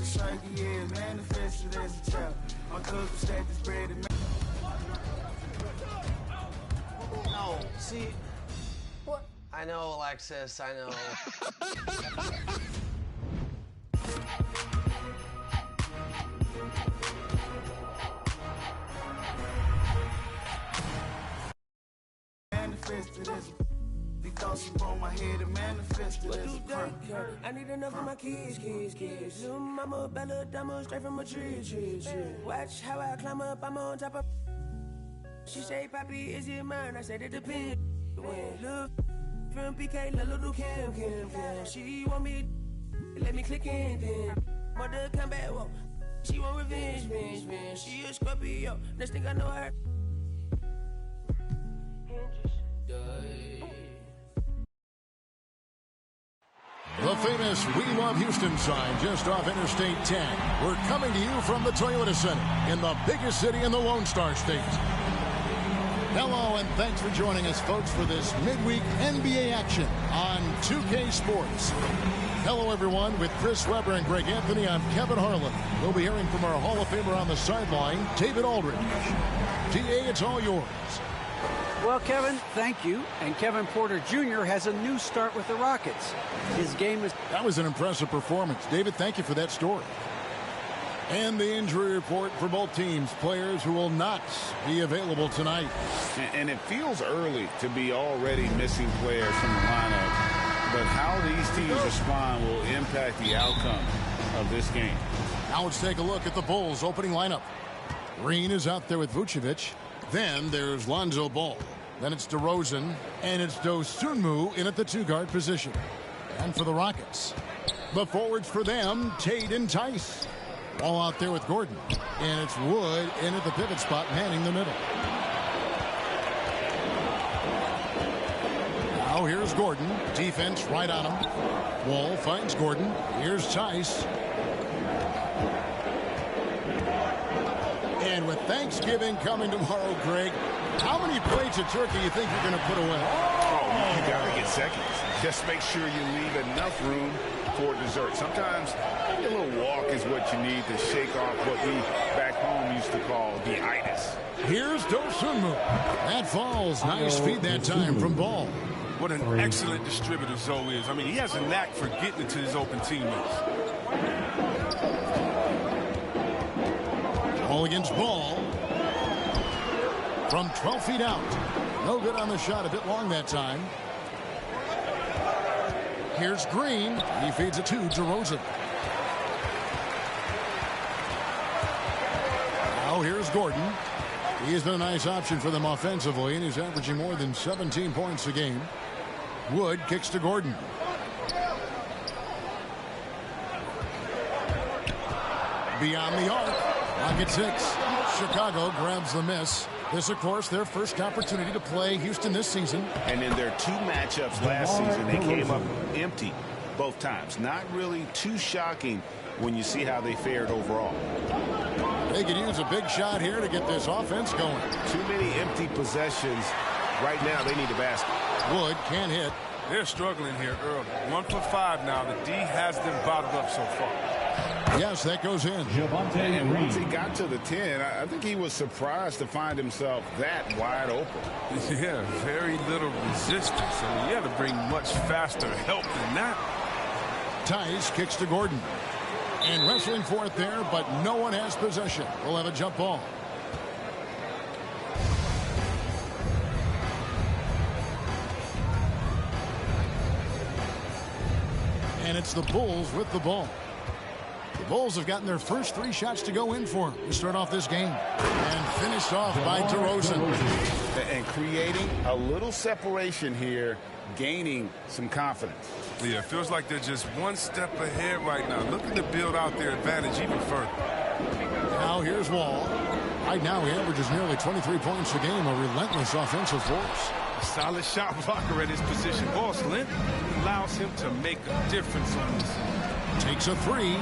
strike, yeah, manifested as a child. My cousin stacked his bread and No, see, what? I know, Alexis, I know. manifested as a because she on my head and manifested as a crime. I need enough for my kids. Little mama, Bella, Dama, straight from a tree. Watch how I climb up, I'm on top of. She say, Papi, is it mine? I said it depends. When look from PK, little Kim. She want me, let me click in then. Mother come back, whoa. She want revenge. She a Scorpio, next thing I know her. The famous We Love Houston sign just off Interstate 10. We're coming to you from the Toyota Center in the biggest city in the Lone Star State. Hello, and thanks for joining us, folks, for this midweek NBA action on 2K Sports. Hello, everyone. With Chris Webber and Greg Anthony, I'm Kevin Harlan. We'll be hearing from our Hall of Famer on the sideline, David Aldridge. DA, it's all yours. Well, Kevin, thank you. And Kevin Porter Jr. has a new start with the Rockets. His game is... That was an impressive performance. David, thank you for that story. And the injury report for both teams. Players who will not be available tonight. And it feels early to be already missing players from the lineup. But how these teams respond will impact the outcome of this game. Now let's take a look at the Bulls' opening lineup. Green is out there with Vucevic. Then there's Lonzo Ball. Then it's DeRozan. And it's Dosunmu in at the two-guard position. And for the Rockets, the forwards for them, Tate and Tice. All out there with Gordon. And it's Wood in at the pivot spot, manning the middle. Now here's Gordon. Defense right on him. Wall finds Gordon. Here's Tice. And with Thanksgiving coming tomorrow, Greg, how many plates of turkey you think you're going to put away? Oh, you got to get seconds. Just make sure you leave enough room for dessert. Sometimes a little walk is what you need to shake off what we back home used to call the itis. Here's Dosunmu. That falls. Nice feed that time from Ball. What an excellent distributor Zoe is. I mean, he has a knack for getting it to his open teammates. Ball against Ball. From 12 feet out. No good on the shot. A bit long that time. Here's Green. He feeds it to DeRozan. Now here's Gordon. He has been a nice option for them offensively, and he's averaging more than 17 points a game. Wood kicks to Gordon. Beyond the arc. Rocket 6. Chicago grabs the miss. This, of course, their first opportunity to play Houston this season. And in their two matchups last season, they came up empty both times. Not really too shocking when you see how they fared overall. They could use a big shot here to get this offense going. Too many empty possessions. Right now, they need a basket. Wood can't hit. They're struggling here early. 1 for 5 now. The D has them bottled up so far. Yes, that goes in. And once he got to the 10, I think he was surprised to find himself that wide open. Yeah, very little resistance. I mean, you had to bring much faster help than that. Tice kicks to Gordon. And wrestling for it there, but no one has possession. We'll have a jump ball. And it's the Bulls with the ball. The Bulls have gotten their first 3 shots to go in for them to start off this game. And finished off by DeRozan. And creating a little separation here, gaining some confidence. Yeah, it feels like they're just one step ahead right now, looking to build out their advantage even further. Now here's Wall. Right now he averages nearly 23 points a game, a relentless offensive force. A solid shot blocker at his position. Boss length allows him to make a difference on this. Takes a 3.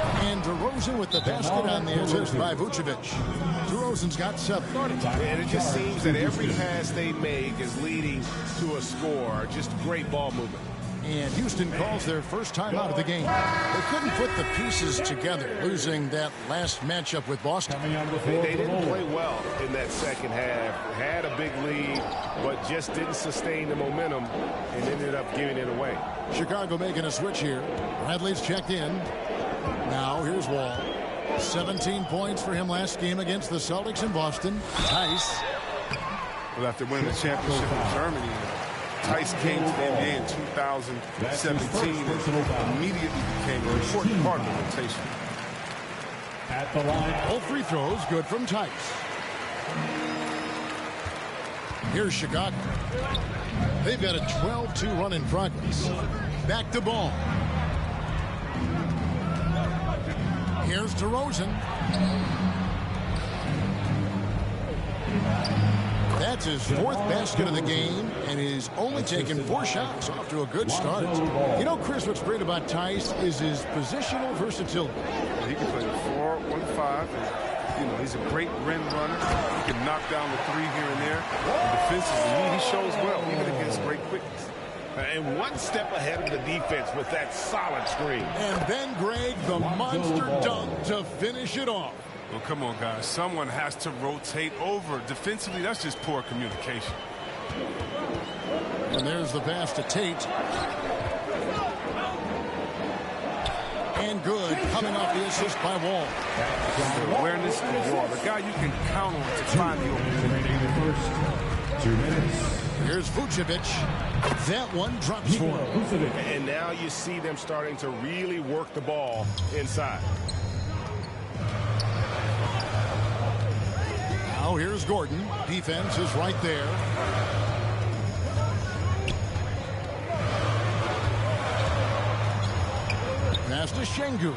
And DeRozan with the basket on the assist by Vucevic. DeRozan's got 7. And it just seems that every pass they make is leading to a score. Just great ball movement. And Houston calls their first time out of the game. They couldn't put the pieces together, losing that last matchup with Boston. They didn't play well in that second half. Had a big lead, but just didn't sustain the momentum and ended up giving it away. Chicago making a switch here. Bradley's checked in. Now here's Wall. 17 points for him last game against the Celtics in Boston. Tice. Well, after winning the championship in Germany, Tice came to the NBA in 2017 and immediately became an important part of the rotation. At the line. All free throws good from Tice. Here's Chicago. They've got a 12-2 run in progress. Back to Ball. Here's DeRozan. That's his fourth basket of the game, and he's only taken 4 shots. Off to a good start. You know, Chris, what's great about Tice is his positional versatility. He can play the 4, 1, 5, and, you know, he's a great rim runner. He can knock down the 3 here and there. And defensively, he shows well, even against great quickness. And one step ahead of the defense with that solid screen. And then, Greg, the monster dunk to finish it off. Well, come on, guys. Someone has to rotate over. Defensively, that's just poor communication. And there's the pass to Tate. And good, coming off the assist by Wall. The awareness of Wall, the guy you can count on to find the open. 2 minutes. Here's Vucevic. That one drops for him. And now you see them starting to really work the ball inside. Now here's Gordon. Defense is right there. Pass to Şengün.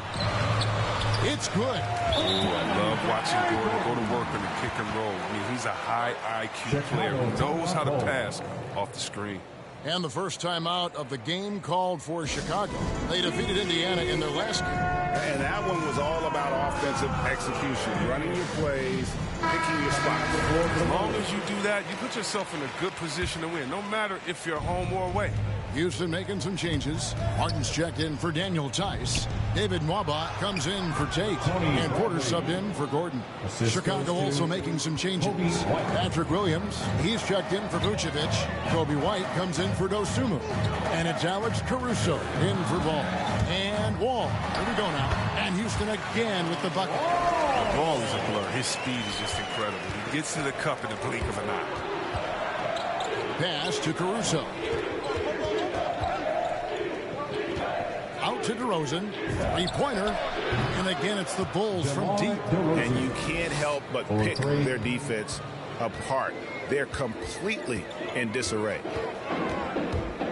It's good. I love watching Gordon go to work on the pick and roll. I mean, he's a high IQ player who knows how to pass off the screen. And the first time out of the game called for Chicago. They defeated Indiana in their last game. And that one was all about offensive execution, running your plays, picking your spots. As long as you do that, you put yourself in a good position to win, no matter if you're home or away. Houston making some changes. Martin's checked in for Daniel Tice. David Nwaba comes in for Tate. And Porter subbed in for Gordon. Chicago also making some changes. Patrick Williams, he's checked in for Vucevic. Kobe White comes in for Dosunmu. And it's Alex Caruso in for Ball. And Wall. Here we go now. And Houston again with the bucket. The ball is a blur. His speed is just incredible. He gets to the cup in the blink of an eye. Pass to Caruso. Out to DeRozan. 3-pointer. And again, it's the Bulls from deep. And you can't help but pick their defense apart. They're completely in disarray.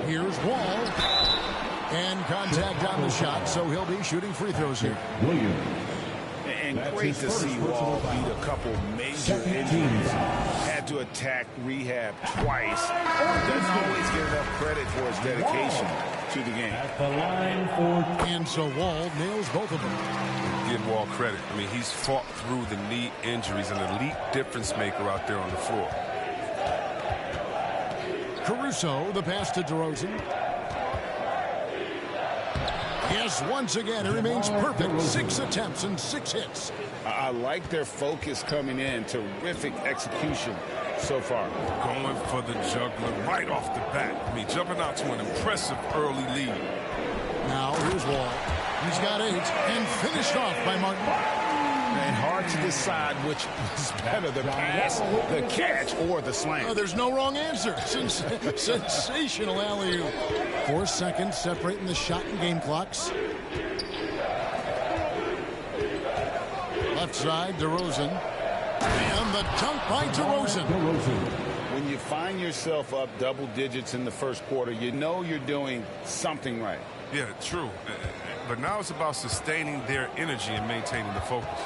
Here's Wall. And contact on the shot, so he'll be shooting free throws here. And great to see Wall beat a couple major injuries. Had to attack rehab twice. Doesn't always get enough credit for his dedication to the game. And so Wall nails both of them. Give Wall credit. I mean, he's fought through the knee injuries, an elite difference maker out there on the floor. Caruso, the pass to DeRozan. Yes, once again, it remains perfect. 6 attempts and 6 hits. I like their focus coming in. Terrific execution so far. Going for the juggler right off the bat. I mean, jumping out to an impressive early lead. Now, here's Wall. He's got 8 and finished off by Martin. And hard to decide which is better, the pass, the catch, or the slam. There's no wrong answer. Sensational alley-oop. 4 seconds separating the shot and game clocks. Left side, DeRozan. And the dunk by DeRozan. When you find yourself up double digits in the first quarter, you know you're doing something right. Yeah, true. But now it's about sustaining their energy and maintaining the focus.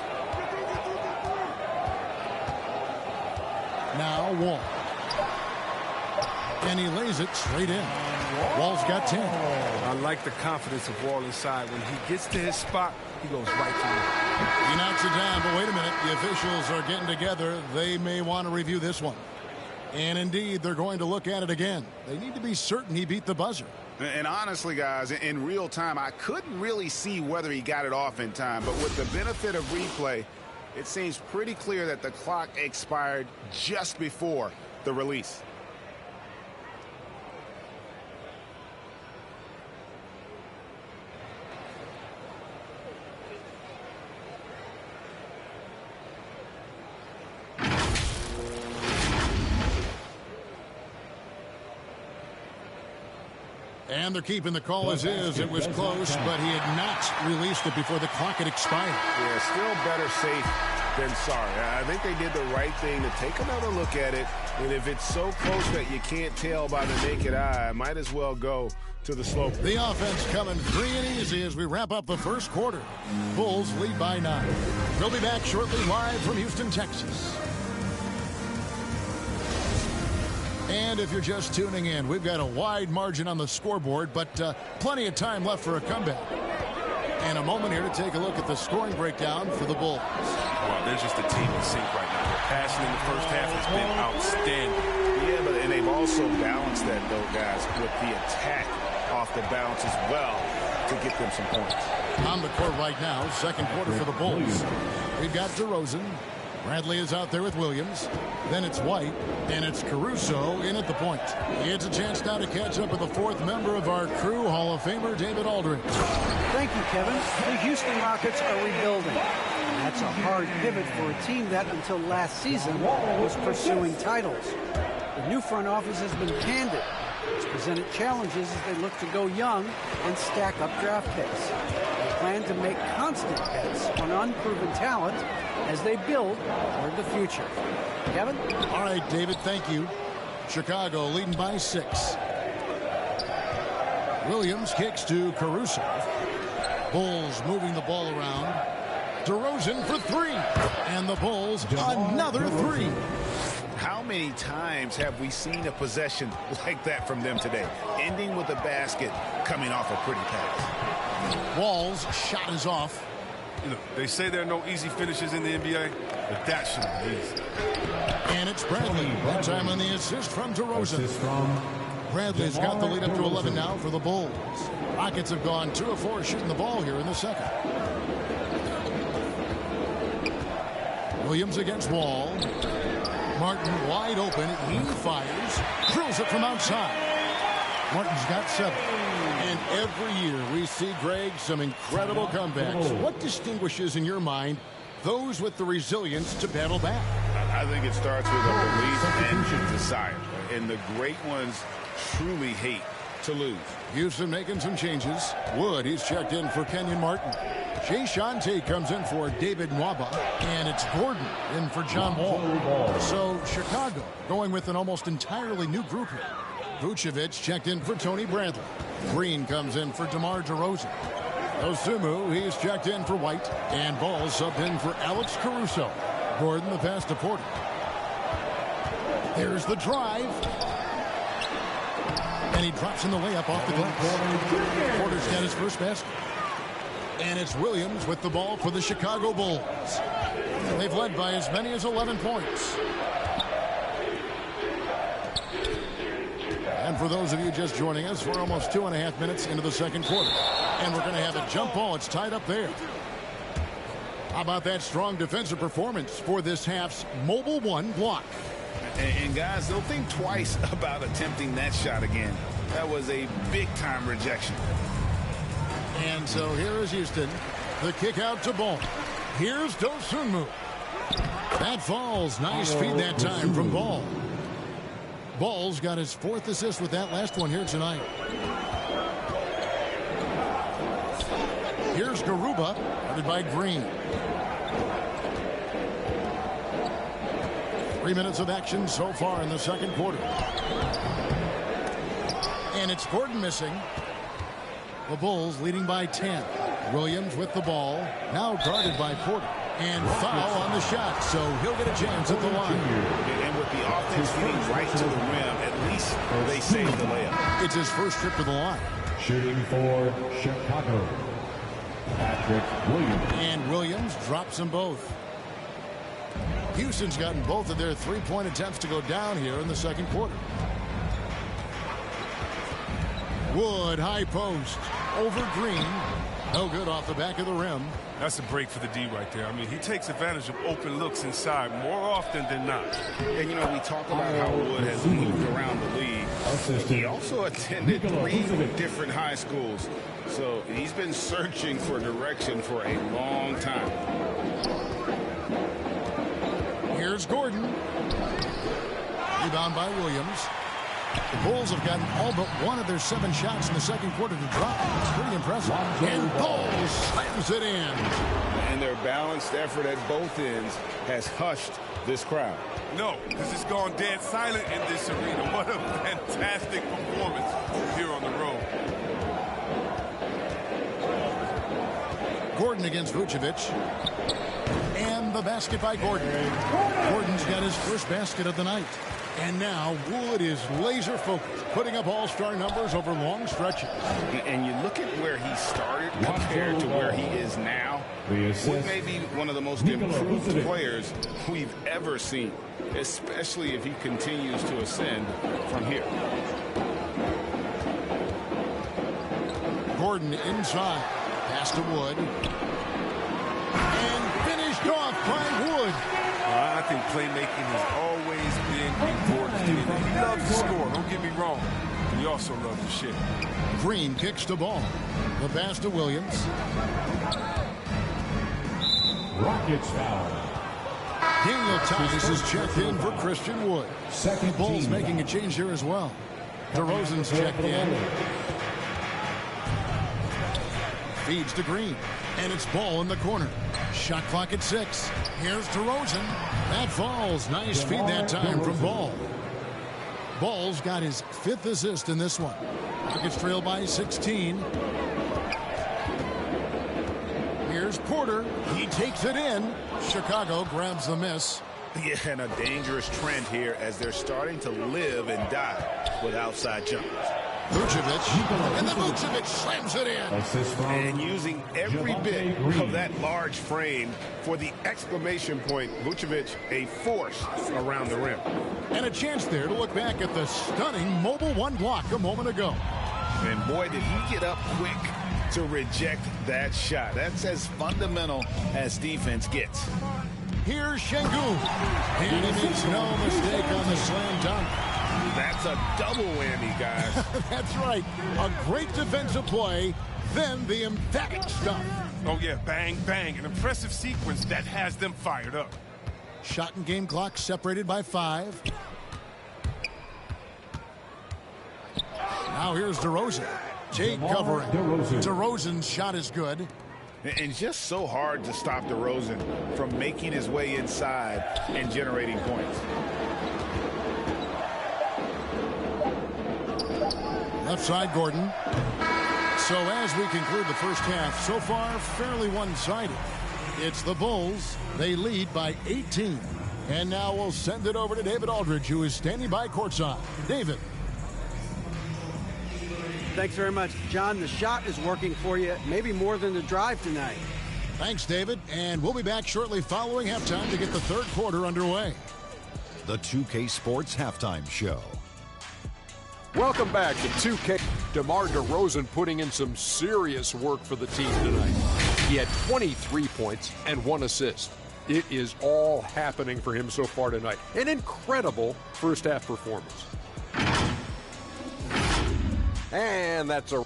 Now Wall. And he lays it straight in. Wall's got 10. I like the confidence of Wall inside. When he gets to his spot, he goes right to it. He knocks it down, but wait a minute. The officials are getting together. They may want to review this one. And indeed, they're going to look at it again. They need to be certain he beat the buzzer. And honestly, guys, in real time, I couldn't really see whether he got it off in time. But with the benefit of replay, it seems pretty clear that the clock expired just before the release. And they're keeping the call as is. It was close, but he had not released it before the clock had expired. Yeah, still better safe than sorry. I think they did the right thing to take another look at it. And if it's so close that you can't tell by the naked eye, might as well go to the slope. The offense coming free and easy as we wrap up the first quarter. Bulls lead by 9. We'll be back shortly live from Houston, Texas. And if you're just tuning in, we've got a wide margin on the scoreboard, but plenty of time left for a comeback. And a moment here to take a look at the scoring breakdown for the Bulls. Well, they're just a team in sync right now. Their passing in the first half has been outstanding. Yeah, and they've also balanced that, though, guys, with the attack off the bounce as well to get them some points. On the court right now, second quarter for the Bulls. We've got DeRozan. Bradley is out there with Williams. Then it's White, and it's Caruso in at the point. It's a chance now to catch up with the fourth member of our crew, Hall of Famer David Aldridge. Thank you, Kevin. The Houston Rockets are rebuilding. And that's a hard pivot for a team that, until last season, was pursuing titles. The new front office has been candid. It's presented challenges as they look to go young and stack up draft picks. They plan to make constant bets on unproven talent as they build toward the future. Kevin? All right, David, thank you. Chicago leading by 6. Williams kicks to Caruso. Bulls moving the ball around. DeRozan for 3. And the Bulls another 3. How many times have we seen a possession like that from them today? Ending with a basket, coming off a pretty pass. Wall's shot is off. You know, they say there are no easy finishes in the NBA, but that should be easy. And it's Bradley. That time on the assist from DeRozan. Bradley's got the lead up to 11 now for the Bulls. Rockets have gone 2 of 4 shooting the ball here in the second. Williams against Wall. Martin wide open. He fires. Drills it from outside. Martin's got 7. And every year we see, Greg, some incredible comebacks. What distinguishes, in your mind, those with the resilience to battle back? I think it starts with a belief and desire. And the great ones truly hate to lose. Houston making some changes. Wood, he's checked in for Kenyon Martin. Jay Shante comes in for David Nwaba. And it's Gordon in for John Wall. So Chicago going with an almost entirely new group here. Vucevic checked in for Tony Bradley. Green comes in for DeMar DeRozan. Osumu, he's checked in for White. And Ball subbed in for Alex Caruso. Gordon the pass to Porter. There's the drive. And he drops in the layup off the glass. Porter's got his first basket. And it's Williams with the ball for the Chicago Bulls. They've led by as many as 11 points. And for those of you just joining us, we're almost 2.5 minutes into the second quarter. And we're going to have a jump ball. It's tied up there. How about that strong defensive performance for this half's Mobile One block? And guys, they'll think twice about attempting that shot again. That was a big-time rejection. And so here is Houston. The kick out to Ball. Here's Dosunmu. That falls. Nice feed that time from Ball. Ball's got his 4th assist with that last one here tonight. Here's Garuba, guarded by Green. 3 minutes of action so far in the second quarter. And it's Gordon missing. The Bulls leading by 10. Williams with the ball. Now guarded by Porter. And foul on the shot, so he'll get a chance at the line. And with the offense getting right to the rim, at least they saved the layup. It's his first trip to the line. Shooting for Chicago, Patrick Williams. And Williams drops them both. Houston's gotten both of their 3-point attempts to go down here in the second quarter. Wood, high post, over Green. No good off the back of the rim. That's a break for the D right there. I mean, he takes advantage of open looks inside more often than not. And, you know, we talk about how Wood has moved around the league. He also attended 3 different high schools. So he's been searching for direction for a long time. Here's Gordon. Rebound by Williams. The Bulls have gotten all but one of their 7 shots in the second quarter to drop. It's pretty impressive. And Bulls slams it in. And their balanced effort at both ends has hushed this crowd. No, because it's gone dead silent in this arena. What a fantastic performance here on the road. Gordon against Vucevic. And the basket by Gordon. Gordon's got his first basket of the night. And now Wood is laser focused, putting up all-star numbers over long stretches. And you look at where he started compared to where he is now. Wood may be one of the most improved players we've ever seen, especially if he continues to ascend from here. Gordon inside. Pass to Wood. And finished off by Wood. I think playmaking has always been Gordon's DNA. He loves to score, don't get me wrong. He also loves to shit. Green kicks the ball. The pass to Williams. Rockets foul. Daniel Tice is checked in for Christian Wood. Second Bulls team. making a change here as well. DeRozan's checked in. Feeds to Green. And it's ball in the corner. Shot clock at 6. Here's DeRozan. That falls. Nice feed that time from Ball. Ball's got his 5th assist in this one. Rockets trail by 16. Here's Porter. He takes it in. Chicago grabs the miss. Yeah, and a dangerous trend here as they're starting to live and die with outside jumpers. Vucevic, and then Vucevic slams it in. And using every bit of that large frame for the exclamation point, Vucevic, a force around the rim. And a chance there to look back at the stunning mobile 1 block a moment ago. And boy, did he get up quick to reject that shot. That's as fundamental as defense gets. Here's Şengün. And he makes no mistake on the slam dunk. That's a double whammy, guys. That's right. A great defensive play, then the emphatic stuff. Oh, yeah, bang, bang. An impressive sequence that has them fired up. Shot and game clock separated by 5. Now here's DeRozan. Jake covering. DeRozan's shot is good. And just so hard to stop DeRozan from making his way inside and generating points. Left side, Gordon. So as we conclude the first half, so far fairly one-sided. It's the Bulls. They lead by 18. And now we'll send it over to David Aldridge, who is standing by courtside. David. Thanks very much, John. The shot is working for you, maybe more than the drive tonight. Thanks, David. And we'll be back shortly following halftime to get the third quarter underway. The 2K Sports Halftime Show. Welcome back to 2K. DeMar DeRozan putting in some serious work for the team tonight. He had 23 points and 1 assist. It is all happening for him so far tonight. An incredible first half performance. And that's a...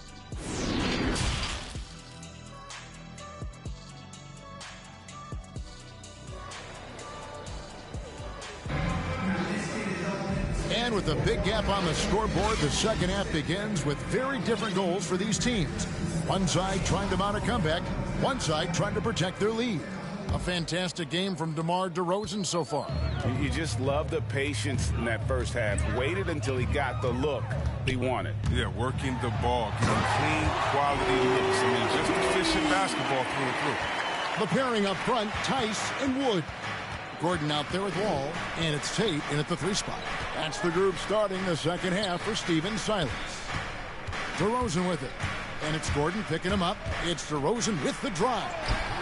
And with a big gap on the scoreboard, the second half begins with very different goals for these teams. One side trying to mount a comeback, one side trying to protect their lead. A fantastic game from DeMar DeRozan so far. You just love the patience in that first half. Waited until he got the look he wanted. Yeah, working the ball, getting clean, quality looks. I mean, just efficient basketball through and through. The pairing up front, Tice and Wood. Gordon out there with Wall, and it's Tate in at the 3 spot. That's the group starting the second half for Stephen Silas. DeRozan with it. And it's Gordon picking him up. It's DeRozan with the drive.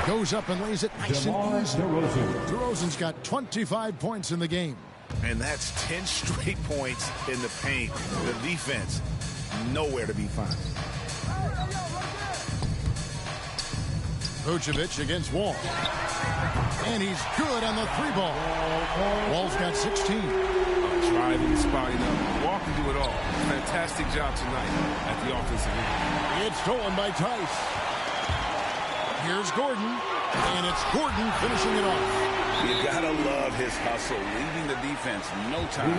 Goes up and lays it nice and easy. DeRozan's got 25 points in the game. And that's 10 straight points in the paint. The defense nowhere to be found. Vucevic against Wall. And he's good on the 3-ball. Wall's got 16. Driving, spotting up. Wall can do it all. Fantastic job tonight at the offensive end. It's stolen by Tice. Here's Gordon. And it's Gordon finishing it off. You gotta love his hustle, leaving the defense no time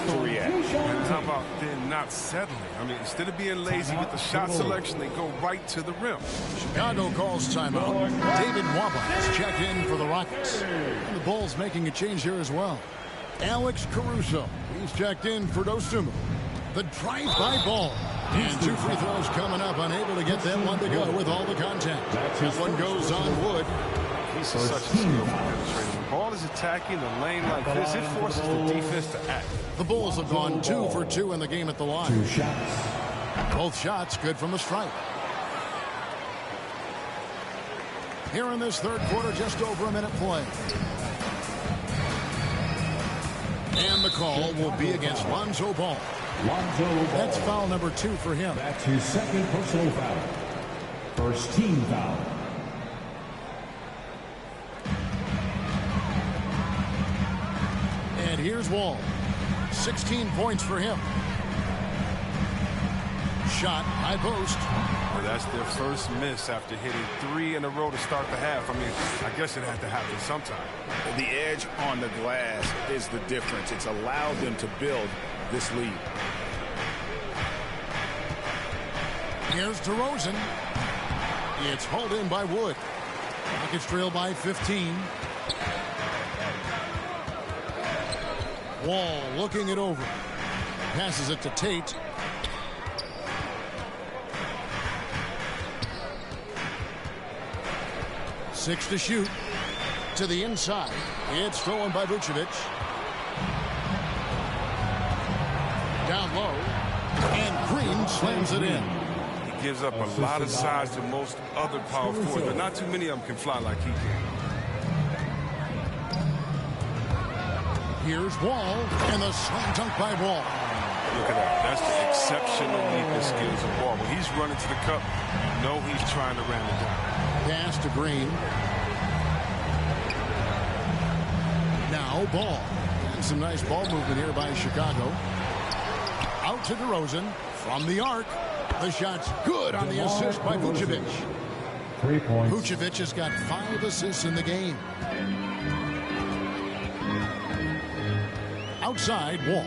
to react. And how about then not settling? I mean, instead of being lazy with the shot selection, they go right to the rim. Chicago calls timeout. David Wabba is checked in for the Rockets. And the Bulls making a change here as well. Alex Caruso, he's checked in for Dosunmu. The drive-by ball. And 2 free throws coming up, unable to get that one to go with all the contact. That one goes on Wood. He's such a skillful penetrator. When the ball is attacking the lane like this, it forces the defense to act. The Bulls have gone 2 for 2 in the game at the line. 2 shots. Both shots good from the stripe. Here in this third quarter, just over a minute play. And the call will be against Lonzo Ball. That's foul number 2 for him. That's his second personal foul. First team foul. And here's Wall. 16 points for him. Shot, high post. Well, that's their first miss after hitting 3 in a row to start the half. I mean, I guess it had to happen sometime. The edge on the glass is the difference. It's allowed them to build this lead. Here's DeRozan. It's hauled in by Wood. Rockets trail by 15. Wall looking it over. Passes it to Tate. Six to shoot. To the inside. It's stolen by Vucevic. Down low. And Green slams it in. He gives up a lot of size to most other power forwards, but not too many of them can fly like he can. Here's Wall, and the slam dunk by Wall. Look at that. That's the exceptional leaping skills of Wall. When he's running to the cup, you know he's trying to ram it down. Pass to Green. Now Ball. And some nice ball movement here by Chicago. Out to DeRozan from the arc. The shot's good on the assist by Vucevic. 3 points. Vucevic has got 5 assists in the game. Outside, Wall.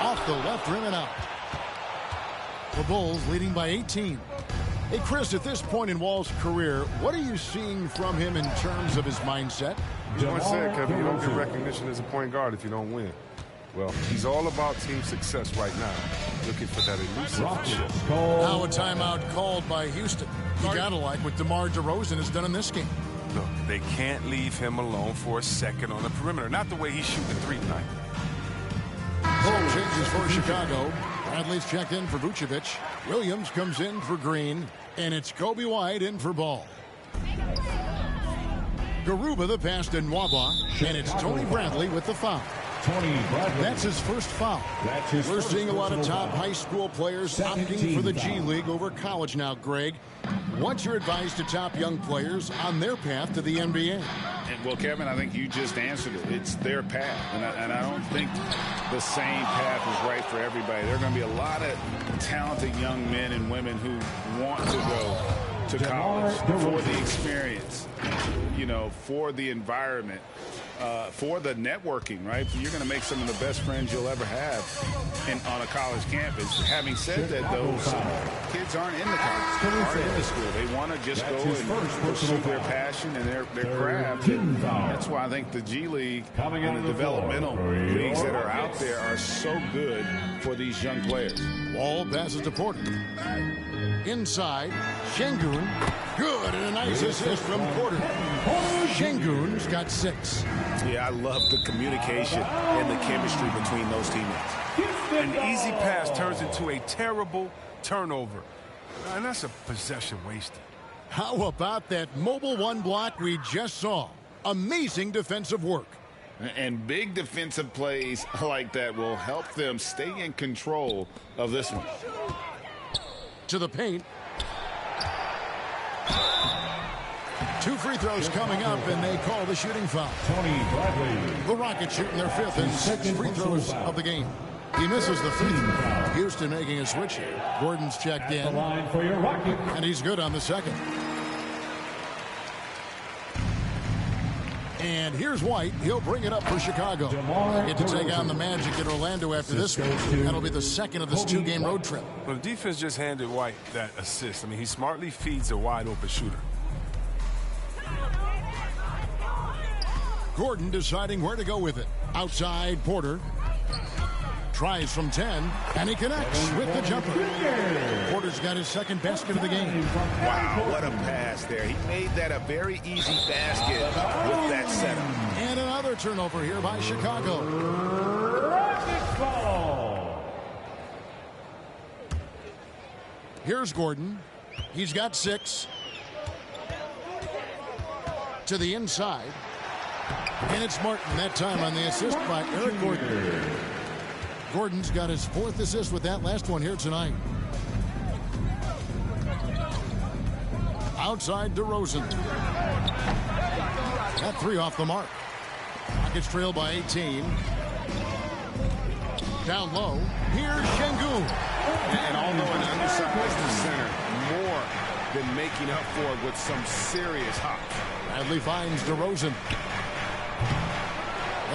Off the left rim and out. The Bulls leading by 18. Hey, Chris, at this point in Wall's career, what are you seeing from him in terms of his mindset? You once said, Kevin, you don't get recognition as a point guard if you don't win. Well, he's all about team success right now, looking for that elusive. Now a timeout called by Houston. You gotta like what DeMar DeRozan has done in this game. Look, they can't leave him alone for a second on the perimeter. Not the way he's shooting 3 tonight. Ball changes for Chicago. Bradley's checked in for Vucevic. Williams comes in for Green. And it's Kobe White in for Ball. Garuba the pass to Nwaba. And it's Tony Bradley with the foul. Tony Bradley. That's his first foul. We're seeing a lot of top high school players opting for the G League over college now, Greg. What's your advice to top young players on their path to the NBA? Well, Kevin, I think you just answered it. It's their path, and I don't think the same path is right for everybody. There are going to be a lot of talented young men and women who want to go to college for the experience, you know, for the environment, for the networking, right? You're going to make some of the best friends you'll ever have on a college campus. Having said that, though, some kids aren't in the college, aren't in the school. They want to just go and pursue their passion and their craft. And that's why I think the G League and the developmental leagues that are out there are so good for these young players. Wall passes to Porter. Inside, Şengün. Good, and a nice assist from Porter. Şengün's got 6. Yeah, I love the communication and the chemistry between those teammates. An easy pass turns into a terrible turnover. And that's a possession wasted. How about that mobile 1 block we just saw? Amazing defensive work. And big defensive plays like that will help them stay in control of this one. To the paint. 2 free throws coming up, and they call the shooting foul. Tony Bradley. The Rockets shooting their 5th and 6th free throws of the game. He misses the free throw. Houston making a switch here. Gordon's checked in. The line for your Rockets. And he's good on the second. And here's White. He'll bring it up for Chicago. Get to take on the Magic in Orlando after this one. That'll be the second of this 2-game road trip. Well, the defense just handed White that assist. I mean, he smartly feeds a wide-open shooter. Gordon deciding where to go with it. Outside, Porter. Tries from 10, and he connects with the jumper. Porter's got his second basket of the game. Wow, what a pass there. He made that a very easy basket with that setup. And another turnover here by Chicago. Here's Gordon. He's got 6. To the inside. And it's Martin that time on the assist by Eric Gordon. Gordon's got his 4th assist with that last one here tonight. Outside DeRozan. That 3 off the mark. Rockets trail by 18. Down low. Here's Şengün. And although an undersized center, more than making up for it with some serious hops. Bradley finds DeRozan.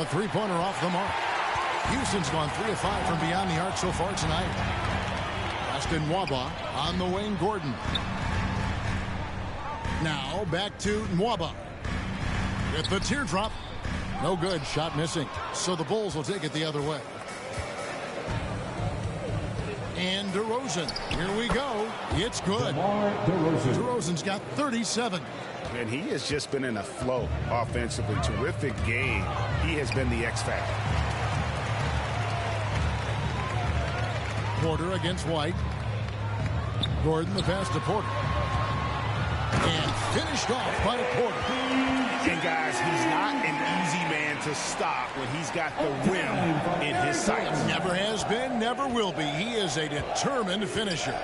A 3-pointer off the mark. Houston's gone 3 of 5 from beyond the arc so far tonight. Austin Nwaba on the wing. Gordon. Now back to Nwaba. With the teardrop. No good. Shot missing. So the Bulls will take it the other way. And DeRozan. Here we go. It's good. DeRozan's got 37. And he has just been in a flow offensively. Terrific game. He has been the X factor. Porter against White. Gordon the pass to Porter. And finished off by Porter. And guys, he's not an easy man to stop when he's got the rim in his sights. Never has been, never will be. He is a determined finisher.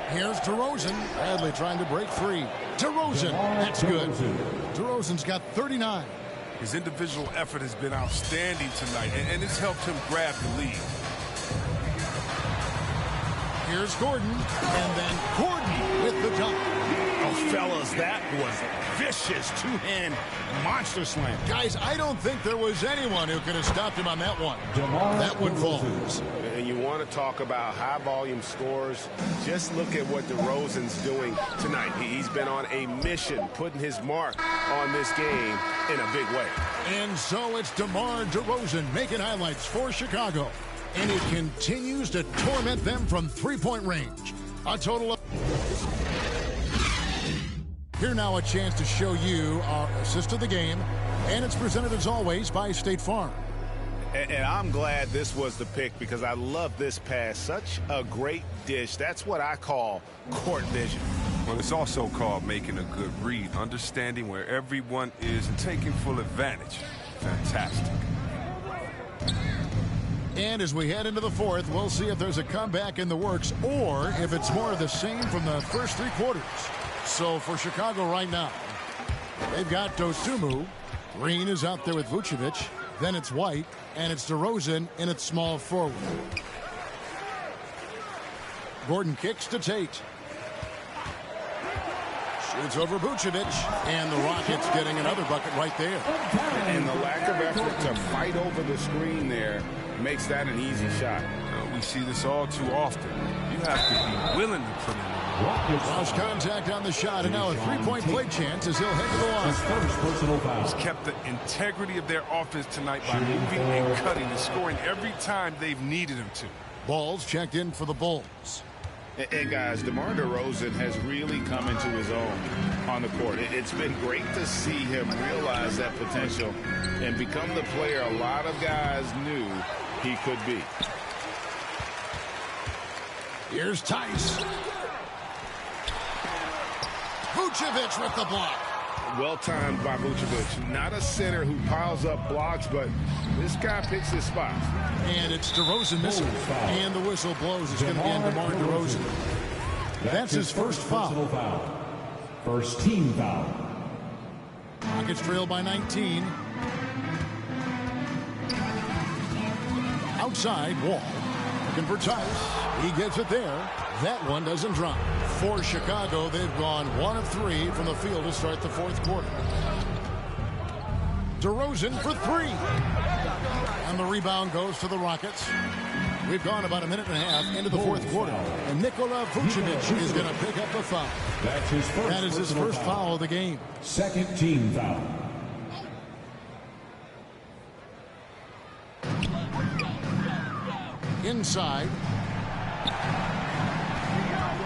Here's DeRozan. Bradley trying to break free. DeRozan. That's good. DeRozan's got 39. His individual effort has been outstanding tonight, and it's helped him grab the lead. Here's Gordon. And then Gordon with the dunk. Oh, fellas, that was vicious 2-hand monster slam. Guys, I don't think there was anyone who could have stopped him on that one. That one falls. And you want to talk about high-volume scores, just look at what DeRozan's doing tonight. He's been on a mission, putting his mark on this game in a big way. And so it's DeMar DeRozan making highlights for Chicago. And he continues to torment them from 3-point range. A total of... Here now a chance to show you our assist of the game. And it's presented as always by State Farm. And I'm glad this was the pick because I love this pass. Such a great dish. That's what I call court vision. Well, it's also called making a good read, understanding where everyone is and taking full advantage. Fantastic. And as we head into the 4th, we'll see if there's a comeback in the works or if it's more of the same from the first 3 quarters. So for Chicago right now, they've got Dosunmu. Green is out there with Vucevic. Then it's White, and it's DeRozan in its small forward. Gordon kicks to Tate. Shoots over Vucevic, and the Rockets getting another bucket right there. And the lack of effort to fight over the screen there makes that an easy shot. We see this all too often. You have to be willing to put in the work. Lost contact on the shot, and now a 3-point play chance as he'll head to the line. He's kept the integrity of their offense tonight by moving and cutting and scoring every time they've needed him to. Ball's checked in for the Bulls. And guys, DeMar DeRozan has really come into his own on the court. It's been great to see him realize that potential and become the player a lot of guys knew he could be. Here's Tice. Vucevic with the block. Well-timed by Vucevic. Not a center who piles up blocks, but this guy picks his spots. And it's DeRozan missing. And the whistle blows. It's going to be on DeMar DeRozan. That's his first foul. First team foul. Rockets trail by 19. Outside, Wall. Looking for Tice. He gets it there. That one doesn't drop. For Chicago, they've gone 1 of 3 from the field to start the fourth quarter. DeRozan for 3. And the rebound goes to the Rockets. We've gone about a minute and a half into the fourth quarter. And Nikola Vucevic is going to pick up the foul. That's his first. That is his first foul of the game. Second team foul. Inside.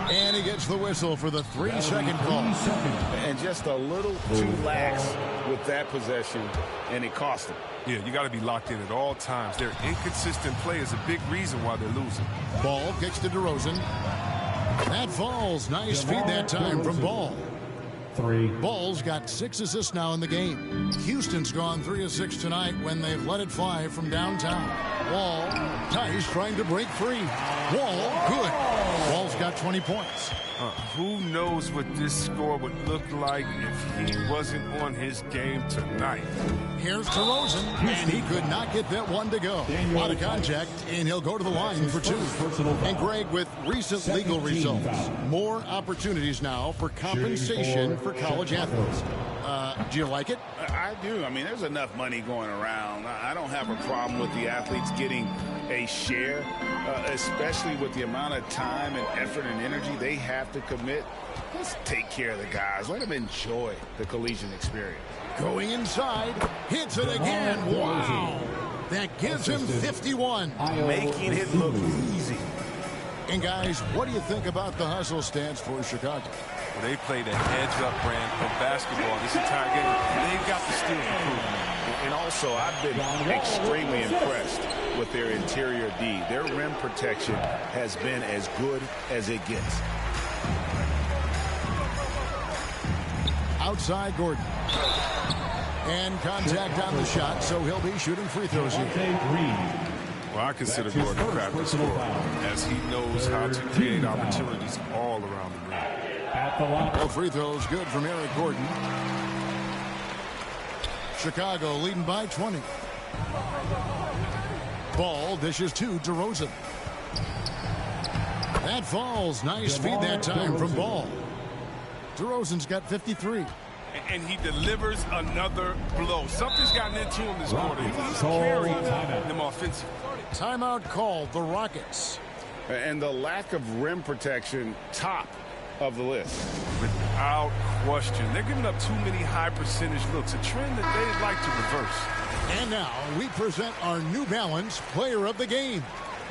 And he gets the whistle for the 3-second call. And just a little too lax with that possession, and it cost him. Yeah, you got to be locked in at all times. Their inconsistent play is a big reason why they're losing. Ball kicks to DeRozan. That falls. Nice feed that time from Ball. 3. Ball's got 6 assists now in the game. Houston's gone 3 of 6 tonight when they've let it fly from downtown. Wall, Tice trying to break free. Wall, good. Wall's got 20 points. Who knows what this score would look like if he wasn't on his game tonight. Here's DeRozan, and he could not get that one to go. A lot of contact, and he'll go to the line for 2. And Greg, with recent legal results, more opportunities now for compensation for college athletes. Do you like it? I do. I mean, there's enough money going around. I don't have a problem with the athletes getting a share, especially with the amount of time and effort and energy they have to commit. Let's take care of the guys. Let them enjoy the collegiate experience. Going inside, hits it again. Wow. That gives him 51. Making it look easy. And guys, what do you think about the hustle stance for Chicago? Well, they played a heads-up brand of basketball this entire game. They've got the steal to prove it. And also, I've been extremely impressed with their interior D. Their rim protection has been as good as it gets. Outside Gordon. And contact on the shot, so he'll be shooting free throws here. Well, I consider Gordon a crafty scorer, as he knows how to create opportunities all around the rim. Well, free throws good from Eric Gordon. Chicago leading by 20. Ball dishes to DeRozan. That falls. Nice feed that time from Ball. DeRozan's got 53. And he delivers another blow. Something's gotten into him this quarter. He's carrying them offensively. Timeout called, the Rockets. And the lack of rim protection, top of the list. Without question. They're giving up too many high percentage looks, a trend that they'd like to reverse. And now we present our New Balance player of the game,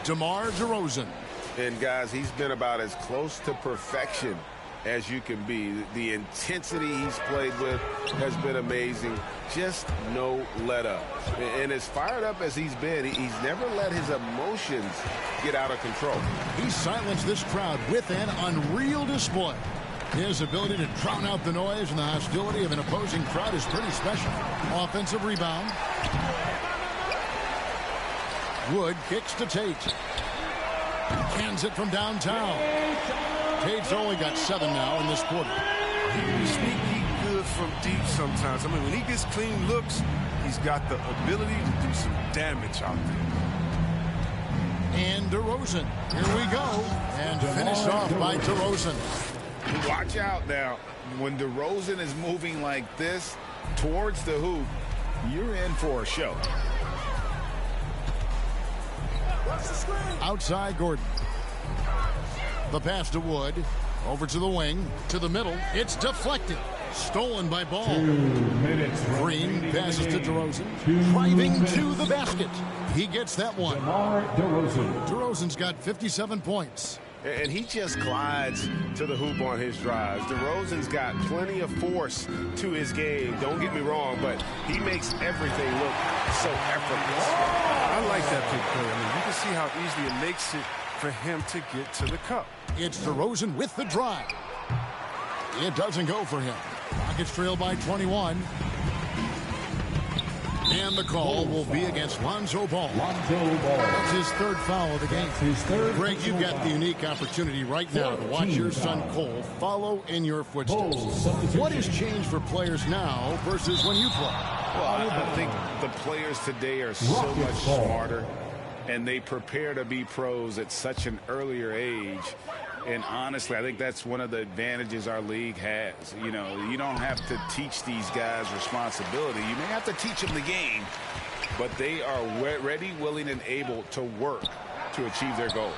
DeMar DeRozan. And guys, he's been about as close to perfection as you can be. The intensity he's played with has been amazing. Just no let up. And as fired up as he's been, he's never let his emotions get out of control. He silenced this crowd with an unreal display. His ability to drown out the noise and the hostility of an opposing crowd is pretty special. Offensive rebound. Wood kicks to Tate. Cans it from downtown. Tate's only got 7 now in this quarter. He's sneaky good from deep sometimes. I mean, when he gets clean looks, he's got the ability to do some damage out there. And DeRozan, here we go. And finished off by DeRozan. Watch out now. When DeRozan is moving like this towards the hoop, you're in for a show. Outside Gordon. The pass to Wood. Over to the wing. To the middle. It's deflected. Stolen by Ball. 2 minutes. Green passes to DeRozan. Driving to the basket. He gets that one. DeMar DeRozan. DeRozan's got 57 points. And he just glides to the hoop on his drives. DeRozan's got plenty of force to his game. Don't get me wrong, but he makes everything look so effortless. I like that big play. I mean, you can see how easily it makes it for him to get to the cup. It's DeRozan with the drive. It doesn't go for him. Rockets trail by 21. And the call will be against Lonzo Ball. That's his third foul of the game. Greg, you've got the unique opportunity right now to watch your son Cole follow in your footsteps. What has changed for players now versus when you played? Well, I think the players today are so much smarter, and they prepare to be pros at such an earlier age. And honestly, I think that's one of the advantages our league has. You know, you don't have to teach these guys responsibility. You may have to teach them the game, but they are ready, willing, and able to work to achieve their goals.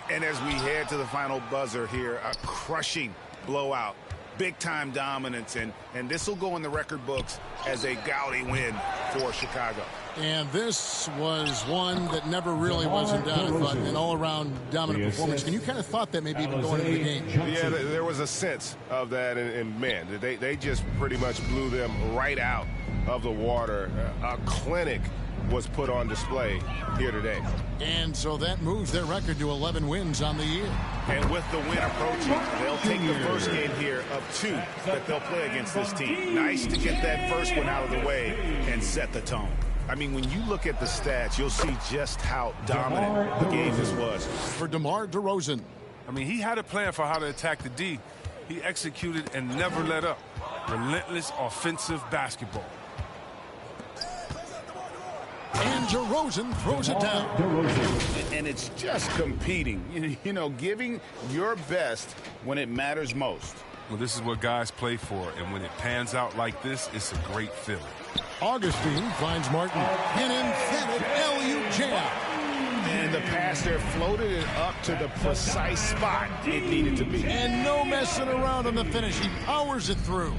And as we head to the final buzzer here, a crushing blowout, big-time dominance, and this will go in the record books as a gaudy win for Chicago. And this was one that never really was in doubt. I thought an all-around dominant performance. And you kind of thought that maybe even going into the game. Yeah, there was a sense of that, and man, they just pretty much blew them right out of the water. A clinic was put on display here today. And so that moves their record to 11 wins on the year. And with the win approaching, they'll take the first game here of 2 that they'll play against this team. Nice to get that first one out of the way and set the tone. I mean, when you look at the stats, you'll see just how dominant the game this was. For DeMar DeRozan. I mean, he had a plan for how to attack the D. He executed and never let up. Relentless offensive basketball. And DeRozan throws it down. And it's just competing, you know, giving your best when it matters most. Well, this is what guys play for, and when it pans out like this, it's a great feeling. Augustine finds Martin. An emphatic LU jam. And the pass there floated it up to the precise spot it needed to be. And no messing around on the finish. He powers it through.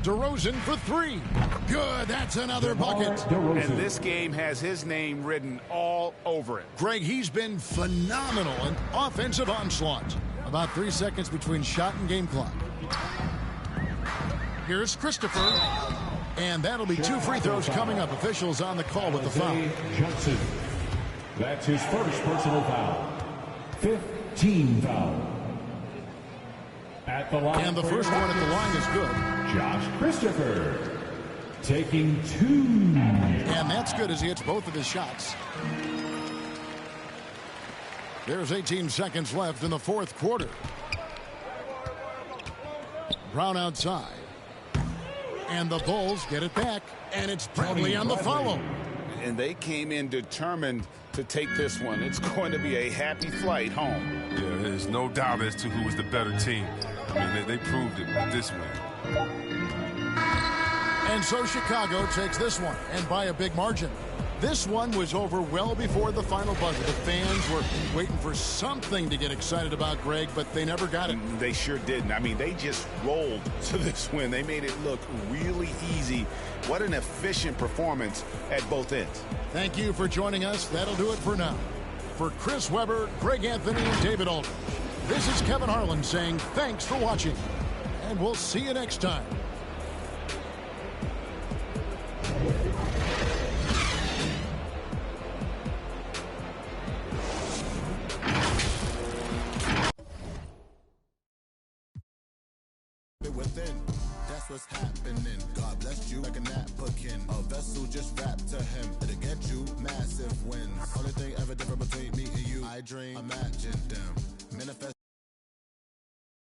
DeRozan for 3. Good, that's another bucket. And this game has his name written all over it. Greg, he's been phenomenal in offensive onslaught. About 3 seconds between shot and game clock. Here's Christopher. And that'll be 2 free throws coming up. Officials on the call with the foul. Johnson. That's his first personal foul. 15 foul. At the line. And the first one at the line is good. Josh Christopher taking 2. And that's good as he hits both of his shots. There's 18 seconds left in the fourth quarter. Brown outside. And the Bulls get it back. And it's Bradley on the follow. And they came in determined to take this one. It's going to be a happy flight home. Yeah, there's no doubt as to who was the better team. I mean, they proved it with this win. And so Chicago takes this one, and by a big margin. This one was over well before the final buzzer. The fans were waiting for something to get excited about, Greg, but they never got it. They sure didn't. I mean, they just rolled to this win. They made it look really easy. What an efficient performance at both ends. Thank you for joining us. That'll do it for now. For Chris Webber, Greg Anthony, and David Aldridge, this is Kevin Harlan saying thanks for watching, and we'll see you next time. Within, that's what's happening. God bless you like a napkin. A vessel just wrapped to him. It'll get you massive wins. Only thing ever different between me and you, I dream, imagine them. Manifest.